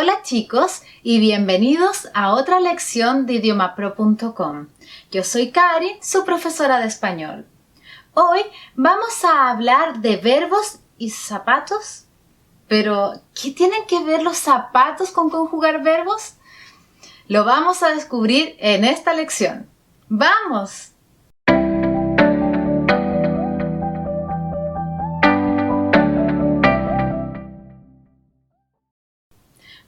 Hola chicos y bienvenidos a otra lección de idiomapro.com. Yo soy Karin, su profesora de español. Hoy vamos a hablar de verbos y zapatos. Pero, ¿qué tienen que ver los zapatos con conjugar verbos? Lo vamos a descubrir en esta lección. ¡Vamos!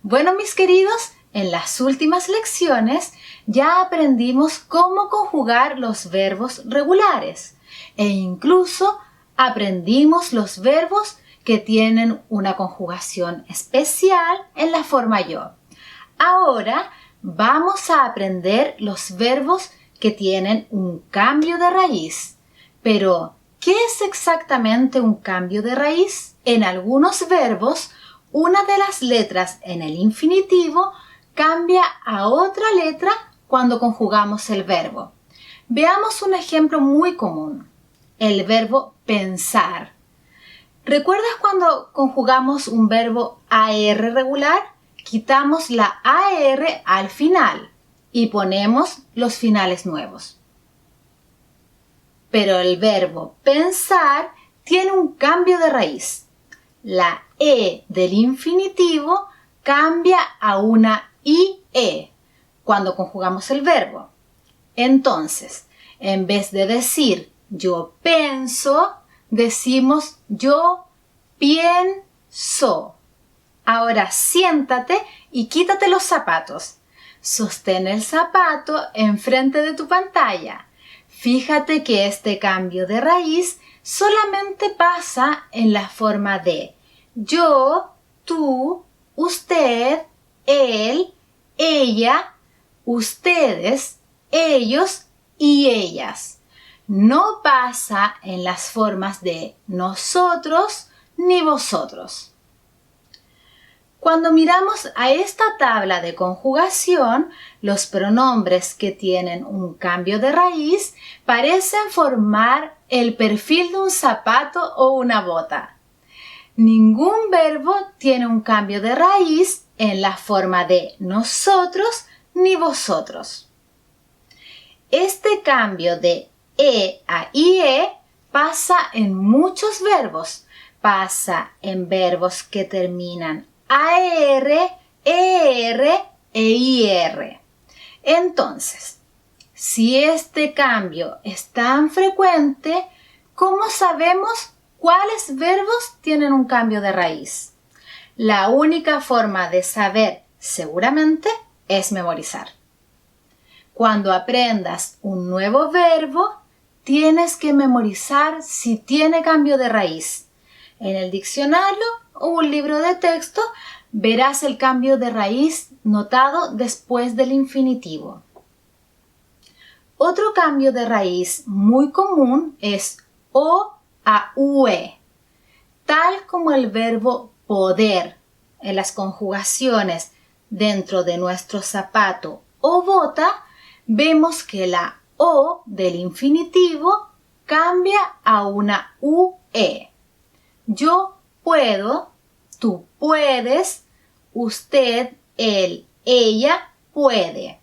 Bueno, mis queridos, en las últimas lecciones ya aprendimos cómo conjugar los verbos regulares e incluso aprendimos los verbos que tienen una conjugación especial en la forma yo. Ahora vamos a aprender los verbos que tienen un cambio de raíz. Pero, ¿qué es exactamente un cambio de raíz? En algunos verbos, una de las letras en el infinitivo cambia a otra letra cuando conjugamos el verbo. Veamos un ejemplo muy común. El verbo pensar. ¿Recuerdas cuando conjugamos un verbo AR regular? Quitamos la AR al final y ponemos los finales nuevos. Pero el verbo pensar tiene un cambio de raíz. La E del infinitivo cambia a una IE cuando conjugamos el verbo. Entonces, en vez de decir yo pienso, decimos yo pienso. Ahora siéntate y quítate los zapatos. Sostén el zapato enfrente de tu pantalla. Fíjate que este cambio de raíz solamente pasa en la forma de yo, tú, usted, él, ella, ustedes, ellos y ellas. No pasa en las formas de nosotros ni vosotros. Cuando miramos a esta tabla de conjugación, los pronombres que tienen un cambio de raíz parecen formar el perfil de un zapato o una bota. Ningún verbo tiene un cambio de raíz en la forma de nosotros ni vosotros. Este cambio de E a IE pasa en muchos verbos. Pasa en verbos que terminan AR, ER e IR. Entonces, si este cambio es tan frecuente, ¿cómo sabemos cuáles verbos tienen un cambio de raíz? La única forma de saber seguramente es memorizar. Cuando aprendas un nuevo verbo, tienes que memorizar si tiene cambio de raíz. En el diccionario o un libro de texto verás el cambio de raíz notado después del infinitivo. Otro cambio de raíz muy común es O a UE, tal como el verbo poder en las conjugaciones dentro de nuestro zapato o bota, vemos que la O del infinitivo cambia a una UE. Yo puedo, tú puedes, usted, él, ella puede.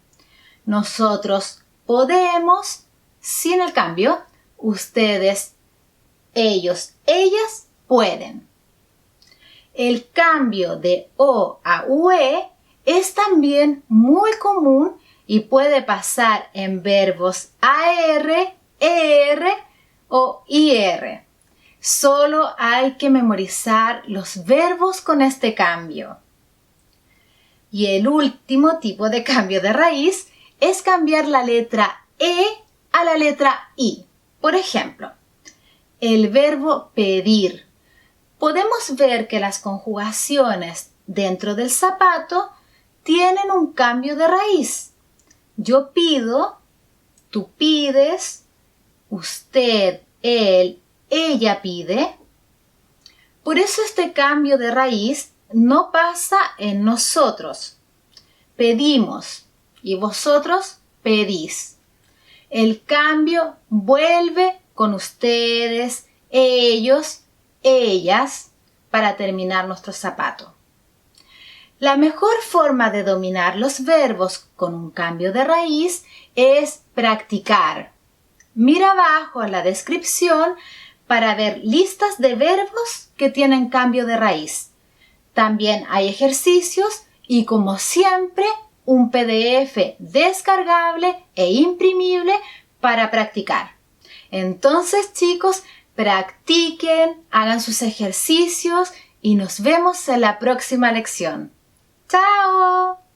Nosotros podemos, sin el cambio, ustedes, ellos, ellas pueden. El cambio de O a UE es también muy común y puede pasar en verbos AR, ER o IR. Solo hay que memorizar los verbos con este cambio. Y el último tipo de cambio de raíz es cambiar la letra E a la letra I. Por ejemplo, el verbo pedir. Podemos ver que las conjugaciones dentro del zapato tienen un cambio de raíz. Yo pido, tú pides, usted, él, ella pide. Por eso este cambio de raíz no pasa en nosotros. Pedimos y vosotros pedís. El cambio vuelve con ustedes, ellos, ellas, para terminar nuestro zapato. La mejor forma de dominar los verbos con un cambio de raíz es practicar. Mira abajo en la descripción para ver listas de verbos que tienen cambio de raíz. También hay ejercicios y, como siempre, un PDF descargable e imprimible para practicar. Entonces, chicos, practiquen, hagan sus ejercicios y nos vemos en la próxima lección. ¡Chao!